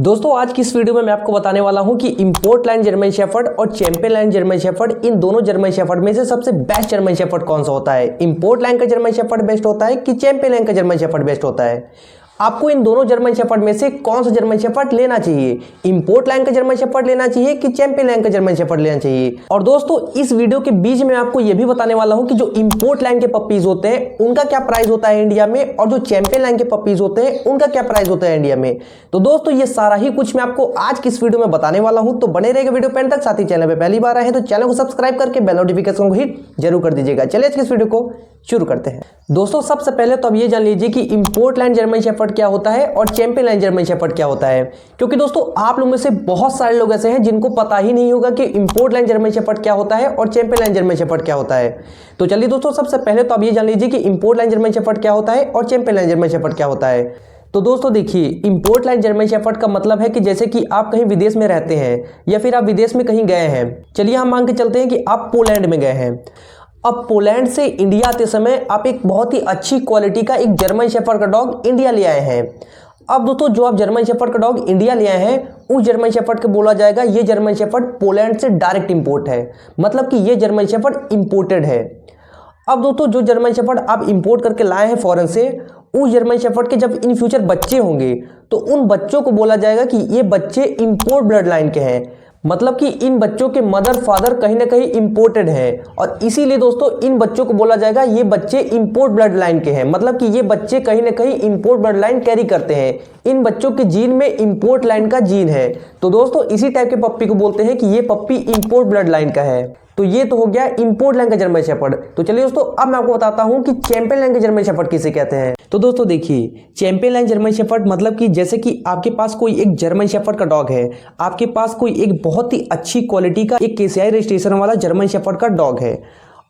दोस्तों आज की इस वीडियो में मैं आपको बताने वाला हूं कि इंपोर्ट लाइन जर्मन शेफर्ड और चैंपियन लाइन जर्मन शेफर्ड इन दोनों जर्मन शेफर्ड में से सबसे बेस्ट जर्मन शेफर्ड कौन सा होता है। इंपोर्ट लाइन का जर्मन शेफर्ड बेस्ट होता है कि चैंपियन लाइन का जर्मन शेफर्ड बेस्ट होता है। आपको इन दोनों जर्मन शेफर्ड में से कौन सा जर्मन शेफर्ड लेना चाहिए, इंपोर्ट लाइन का जर्मन शेफर्ड लेना चाहिए कि चैंपियन लाइन का जर्मन शेफर्ड लेना चाहिए। और दोस्तों इस वीडियो के बीच में आपको यह भी बताने वाला हूं कि जो इंपोर्ट लाइन के पपीज होते हैं उनका क्या प्राइस होता है इंडिया में, और जो चैंपियन लाइन के पपीज होते हैं उनका क्या प्राइस होता है इंडिया में। तो दोस्तों ये सारा ही कुछ मैं आपको आज की इस वीडियो में बताने वाला हूं, तो बने रहेगा वीडियो पेन तक। साथ ही चैनल पर पहली बार आए हैं तो चैनल को सब्सक्राइब करके बेल नोटिफिकेशन को हिट जरूर कर दीजिएगा। चलिए आज की इस वीडियो को शुरू करते हैं। दोस्तों सबसे पहले तो अब ये जान लीजिए कि इंपोर्ट लाइन जर्मन शेफर्ड क्या होता है और चैंपियन लाइन जर्मन शेफर्ड क्या होता है, क्योंकि दोस्तों आप लोगों में से बहुत सारे लोग ऐसे हैं जिनको पता ही नहीं होगा कि इंपोर्ट लाइन जर्मन शेफर्ड क्या होता है और चैंपियन लाइन जर्मन शेफर्ड क्या होता है। तो चलिए दोस्तों सबसे पहले तो अब ये जान लीजिए कि इंपोर्ट लाइन जर्मन शेफर्ड क्या होता है और चैंपियन लाइन जर्मन शेफर्ड क्या होता है। तो दोस्तों देखिए, इंपोर्ट लाइन जर्मन शेफर्ड का मतलब है कि जैसे कि आप कहीं विदेश में रहते हैं या फिर आप विदेश में कहीं गए हैं। चलिए हम मान के चलते हैं कि आप पोलैंड में गए हैं। अब पोलैंड से इंडिया आते समय आप एक बहुत ही अच्छी क्वालिटी का एक जर्मन शेफर्ड का डॉग इंडिया ले आए हैं। अब दोस्तों जो आप जर्मन शेफर्ड का डॉग इंडिया ले आए हैं उस जर्मन शेफर्ड को बोला जाएगा ये जर्मन शेफर्ड पोलैंड से डायरेक्ट इंपोर्ट है, मतलब कि ये जर्मन शेफर्ड इंपोर्टेड है। अब दोस्तों जो जर्मन शेफर्ड आप इंपोर्ट करके लाए हैं फॉरेन से, उस जर्मन शेफर्ड के जब इन फ्यूचर बच्चे होंगे तो उन बच्चों को बोला जाएगा कि ये बच्चे इंपोर्ट ब्लड लाइन के हैं, मतलब कि इन बच्चों के मदर फादर कहीं ना कहीं इंपोर्टेड हैं। और इसीलिए दोस्तों इन बच्चों को बोला जाएगा ये बच्चे इंपोर्ट ब्लड लाइन के हैं, मतलब कि ये बच्चे कहीं ना कहीं इंपोर्ट ब्लड लाइन कैरी करते हैं। इन बच्चों के जीन में इंपोर्ट लाइन का जीन है। तो दोस्तों इसी टाइप के पप्पी को बोलते हैं कि ये पप्पी इंपोर्ट ब्लड लाइन का है। तो ये तो हो गया इंपोर्ट लाइन का जर्मन शेफर्ड। तो चलिए दोस्तों अब मैं आपको बताता हूं कि चैंपियन लाइन का जर्मन शेफर्ड किसे कहते हैं। तो दोस्तों देखिए, चैंपियन लाइन जर्मन शेफर्ड मतलब कि जैसे कि आपके पास कोई एक जर्मन शेफर्ड का डॉग है, आपके पास कोई एक बहुत ही अच्छी क्वालिटी का एक केसीआई रजिस्ट्रेशन वाला जर्मन शेफर्ड का डॉग है,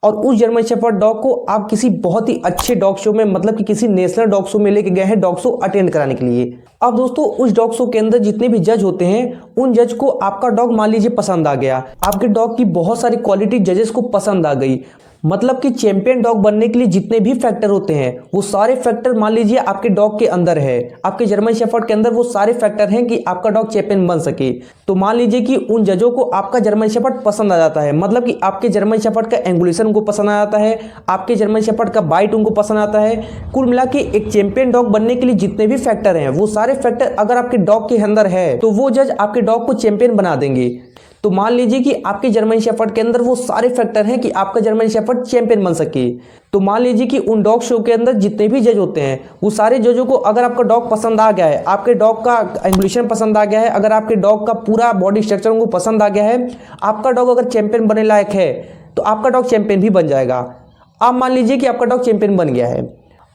और उस जर्मन शेफर्ड डॉग को आप किसी बहुत ही अच्छे डॉग शो में, मतलब कि किसी नेशनल डॉग शो में लेके गए हैं डॉग शो अटेंड कराने के लिए। अब दोस्तों उस डॉग शो के अंदर जितने भी जज होते हैं उन जज को आपका डॉग मान लीजिए पसंद आ गया, आपके डॉग की बहुत सारी क्वालिटी जजेस को पसंद आ गई, मतलब कि चैंपियन डॉग बनने के लिए जितने भी फैक्टर होते हैं वो सारे फैक्टर मान लीजिए आपके डॉग के अंदर है, आपके जर्मन शेफर्ड के अंदर वो सारे फैक्टर हैं कि आपका डॉग चैंपियन बन सके। तो मान लीजिए कि उन जजों को आपका जर्मन शेफर्ड पसंद आ जाता है, मतलब कि आपके जर्मन शेफर्ड का एंगुलेशन उनको पसंद आ जाता है, आपके जर्मन शेफर्ड का बाइट उनको पसंद आता है। कुल मिला के एक चैंपियन डॉग बनने के लिए जितने भी फैक्टर हैं वो सारे फैक्टर अगर आपके डॉग के अंदर है तो वो जज आपके डॉग को चैंपियन बना देंगे। तो मान लीजिए कि आपके जर्मन शेफर्ड के अंदर वो सारे फैक्टर हैं कि आपका जर्मन शेफर्ड चैंपियन बन सके। तो मान लीजिए कि उन डॉग शो के अंदर जितने भी जज होते हैं वो सारे जजों को अगर आपका डॉग पसंद आ गया है, आपके डॉग का एंगुलेशन पसंद आ गया है, अगर आपके डॉग का पूरा बॉडी स्ट्रक्चर उनको पसंद आ गया है, आपका डॉग अगर चैंपियन बनने लायक है तो आपका डॉग चैंपियन भी बन जाएगा। आप मान लीजिए कि आपका डॉग चैंपियन बन गया है।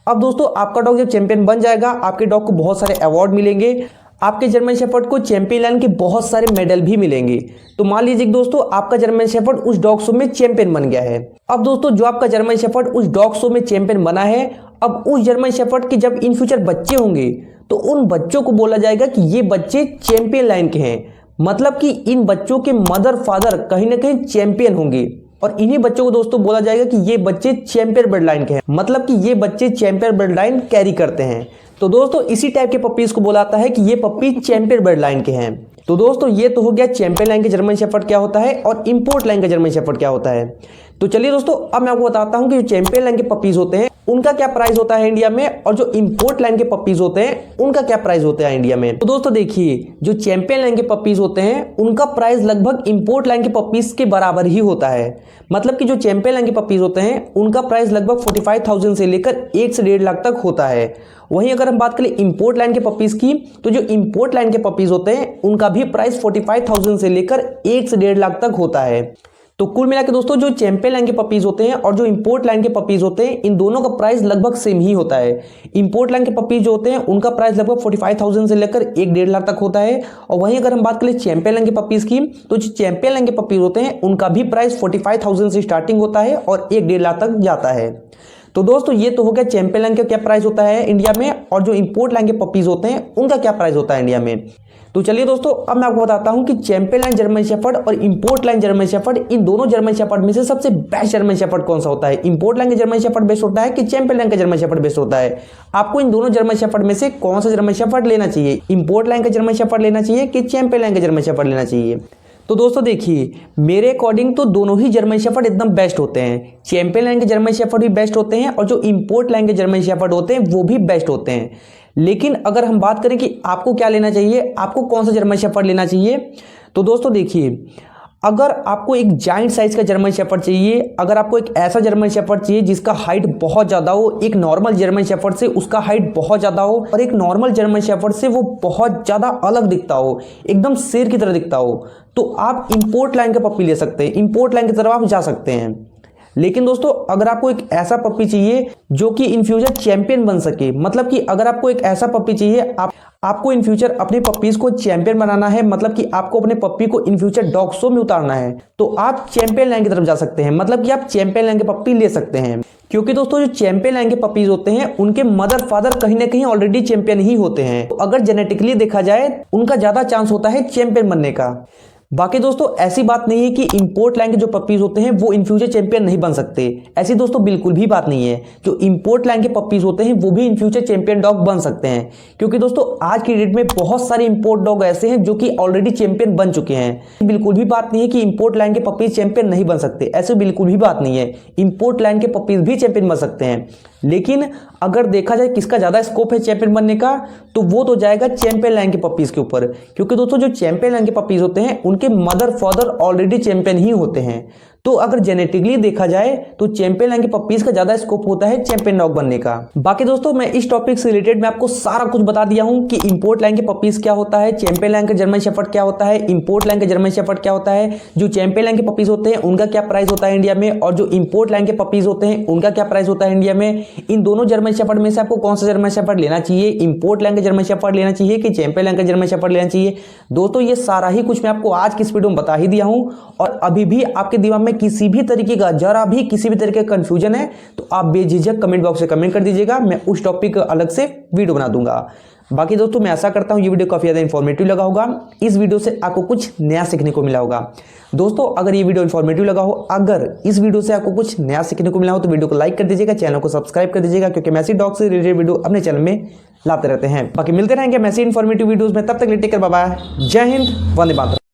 अब दोस्तों आपका डॉग जब चैंपियन बन जाएगा आपके डॉग को बहुत सारे अवार्ड मिलेंगे, आपके जर्मन शेफर्ड को चैंपियन लाइन के बहुत सारे मेडल भी मिलेंगे। तो मान लीजिए दोस्तों आपका जर्मन शेफर्ड उस डॉग शो में चैंपियन बन गया है। अब दोस्तों जो आपका जर्मन शेफर्ड उस डॉग शो में चैंपियन बना है, अब उस जर्मन शेफर्ड के जब इन फ्यूचर बच्चे होंगे तो उन बच्चों को बोला जाएगा कि ये बच्चे चैंपियन लाइन के हैं, मतलब कि इन बच्चों के मदर फादर कहीं ना कहीं चैंपियन होंगे, और इन्हीं बच्चों को दोस्तों बोला जाएगा कि ये बच्चे चैंपियन ब्लड लाइन के हैं, मतलब कि ये बच्चे चैंपियन ब्लड लाइन कैरी करते हैं। तो दोस्तों इसी टाइप के पपीज को बोलाता है कि ये पप्पी चैंपियन ब्लड लाइन के हैं। तो दोस्तों ये तो हो गया चैंपियन लाइन के जर्मन शेफर्ड क्या होता है और इंपोर्ट लाइन का जर्मन शेफर्ड क्या होता है। तो चलिए दोस्तों अब मैं आपको बताता हूं कि जो चैंपियन लाइन के पपीज होते हैं उनका क्या प्राइस होता है इंडिया में, और जो इंपोर्ट लाइन के पपीज होते हैं उनका क्या प्राइस होता है इंडिया में। तो दोस्तों देखिए, जो चैंपियन लाइन के पपीज होते हैं उनका प्राइस लगभग इंपोर्ट लाइन के पपीज के बराबर ही होता है, मतलब कि जो चैंपियन लाइन के पपीज होते हैं उनका प्राइस लगभग 45,000 से लेकर 1 से 1.5 लाख तक होता है। वहीं अगर हम बात करें इंपोर्ट लाइन के पपीज की, तो जो इंपोर्ट लाइन के पपीज होते हैं उनका भी प्राइस 45,000 से लेकर 1 से 1.5 लाख तक होता है। तो कुल मिला के दोस्तों जो चैंपियन लाइन के पपीज होते हैं और जो इंपोर्ट लाइन के पपीज होते हैं इन दोनों का प्राइस लगभग सेम ही होता है। इंपोर्ट लाइन के पपीज जो होते हैं उनका प्राइस लगभग 45,000 से लेकर 1.5 लाख तक होता है, और वहीं अगर हम बात करें चैंपियन लाइन के पपीज की, तो जो चैंपियन लाइन के पपीज होते हैं उनका भी प्राइस 45,000 से स्टार्टिंग होता है और 1.5 लाख तक जाता है। तो दोस्तों ये तो हो गया चैंपियन लाइन का क्या प्राइस होता है इंडिया में, और जो इंपोर्ट लाइन के पपीज होते हैं उनका क्या प्राइस होता है इंडिया में। तो चलिए दोस्तों अब मैं आपको बताता हूं कि चैंपियन लाइन जर्मन शेफर्ड और इंपोर्ट लाइन जर्मन शेफर्ड, इन दोनों जर्मन शेफर्ड में से सबसे बेस्ट जर्मन शेफर्ड कौन सा होता है। इंपोर्ट लाइन का जर्मन शेफर्ड बेस्ट होता है कि चैंपियन लाइन का जर्मन शेफर्ड बेस्ट होता है। आपको इन दोनों जर्मन शेफर्ड में से कौन सा जर्मन शेफर्ड लेना चाहिए, इंपोर्ट लाइन का जर्मन शेफर्ड लेना चाहिए कि चैंपियन लाइन का जर्मन शेफर्ड लेना चाहिए। तो दोस्तों देखिए, मेरे अकॉर्डिंग तो दोनों ही जर्मन शेफर्ड एकदम बेस्ट होते हैं। चैंपियन लाइन के जर्मन शेफर्ड भी बेस्ट होते हैं और जो इंपोर्ट लाइन के जर्मन शेफर्ड होते हैं वो भी बेस्ट होते हैं। लेकिन अगर हम बात करें कि आपको क्या लेना चाहिए, आपको कौन सा जर्मन शेफर्ड लेना चाहिए, तो दोस्तों देखिए, अगर आपको एक जाइंट साइज का जर्मन शेफर्ड चाहिए, अगर आपको एक ऐसा जर्मन शेफर्ड चाहिए जिसका हाइट बहुत ज़्यादा हो, एक नॉर्मल जर्मन शेफर्ड से उसका हाइट बहुत ज़्यादा हो और एक नॉर्मल जर्मन शेफर्ड से वो बहुत ज़्यादा अलग दिखता हो, एकदम शेर की तरह दिखता हो, तो आप इंपोर्ट लाइन का पप्पी ले सकते हैं, इंपोर्ट लाइन की तरफ आप जा सकते हैं। लेकिन दोस्तों अगर आपको एक ऐसा पप्पी चाहिए जो कि इन फ्यूचर चैंपियन बन सके, मतलब कि अगर आपको एक ऐसा पप्पी चाहिए, आपको इन फ्यूचर अपने पप्पीज को चैंपियन बनाना है, मतलब कि आपको अपने पप्पी को इन फ्यूचर डॉग शो में उतारना है, तो आप चैंपियन लाइन की तरफ जा सकते हैं, मतलब कि आप चैंपियन लाइन के पप्पी ले सकते हैं। क्योंकि दोस्तों जो चैंपियन लाइन के पपीज होते हैं उनके मदर फादर कहीं ना कहीं ऑलरेडी चैंपियन ही होते हैं, तो अगर जेनेटिकली देखा जाए उनका ज्यादा चांस होता है चैंपियन बनने का। बाकी दोस्तों ऐसी बात नहीं है कि इंपोर्ट लाइन के जो पपीज होते हैं वो इन फ्यूचर चैंपियन नहीं बन सकते, ऐसी दोस्तों बिल्कुल भी बात नहीं है। जो इंपोर्ट लाइन के पपीज होते हैं वो भी इन फ्यूचर चैंपियन डॉग बन सकते हैं, क्योंकि दोस्तों आज की डेट में बहुत सारे इंपोर्ट डॉग ऐसे हैं जो कि ऑलरेडी चैंपियन बन चुके हैं। बिल्कुल भी बात नहीं है कि इंपोर्ट लाइन के पपीज चैंपियन नहीं बन सकते, ऐसे बिल्कुल भी बात नहीं है। इंपोर्ट लाइन के पपीज भी चैंपियन बन सकते हैं, लेकिन अगर देखा जाए किसका ज्यादा स्कोप है चैंपियन बनने का, तो वो तो जाएगा चैंपियन लाइन के पपीज के ऊपर, क्योंकि दोस्तों जो चैंपियन लाइन के पपीज होते हैं उनके मदर फादर ऑलरेडी चैंपियन ही होते हैं। तो अगर जेनेटिकली देखा जाए तो चैंपियन लाइन के पपीज का ज्यादा स्कोप होता है चैंपियन डॉग बनने का। बाकी दोस्तों मैं इस टॉपिक से रिलेटेड मैं आपको सारा कुछ बता दिया हूं कि इंपोर्ट लाइन के पपीज क्या होता है, चैंपियन लाइन का जर्मन शेफर्ड क्या होता है, इंपोर्ट लाइन का जर्मन शेफर्ड क्या होता है, जो चैंपियन लाइन के पपीज होते हैं उनका क्या प्राइस होता है इंडिया में, और जो इंपोर्ट लाइन के पपीज होते हैं उनका क्या प्राइस होता है इंडिया में। इन दोनों जर्मन शेफर्ड में से आपको कौन सा जर्मन शेफर्ड लेना चाहिए, इंपोर्ट लाइन का जर्मन शेफर्ड लेना चाहिए कि चैंपियन लाइन का जर्मन शेफर्ड लेना चाहिए। दोस्तों ये सारा ही कुछ मैं आपको आज की इस वीडियो में बता ही दिया हूं, और अभी भी आपके दिमाग में किसी भी तरीके का जरा भी किसी भी तरीके का कंफ्यूजन है तो आप बेझिझक कमेंट बॉक्स में कमेंट कर दीजिएगा, मैं उस टॉपिक का अलग से वीडियो बना दूंगा। बाकी दोस्तों मैं आशा करता हूं ये वीडियो काफी ज्यादा इंफॉर्मेटिव लगा होगा, इस वीडियो से आपको कुछ नया सीखने को मिला होगा। दोस्तों अगर ये वीडियो इंफॉर्मेटिव लगा हो, अगर इस वीडियो से आपको कुछ नया सीखने को मिला हो तो वीडियो को लाइक कर दीजिएगा, चैनल को सब्सक्राइब कर दीजिएगा, क्योंकि मैं ऐसी डॉग से रिलेटेड वीडियो अपने चैनल में लाते रहते हैं। बाकी मिलते रहेंगे मैं ऐसी इंफॉर्मेटिव वीडियोस में, तब तक टेक केयर, बाय बाय, जय हिंद, वंदे मातरम।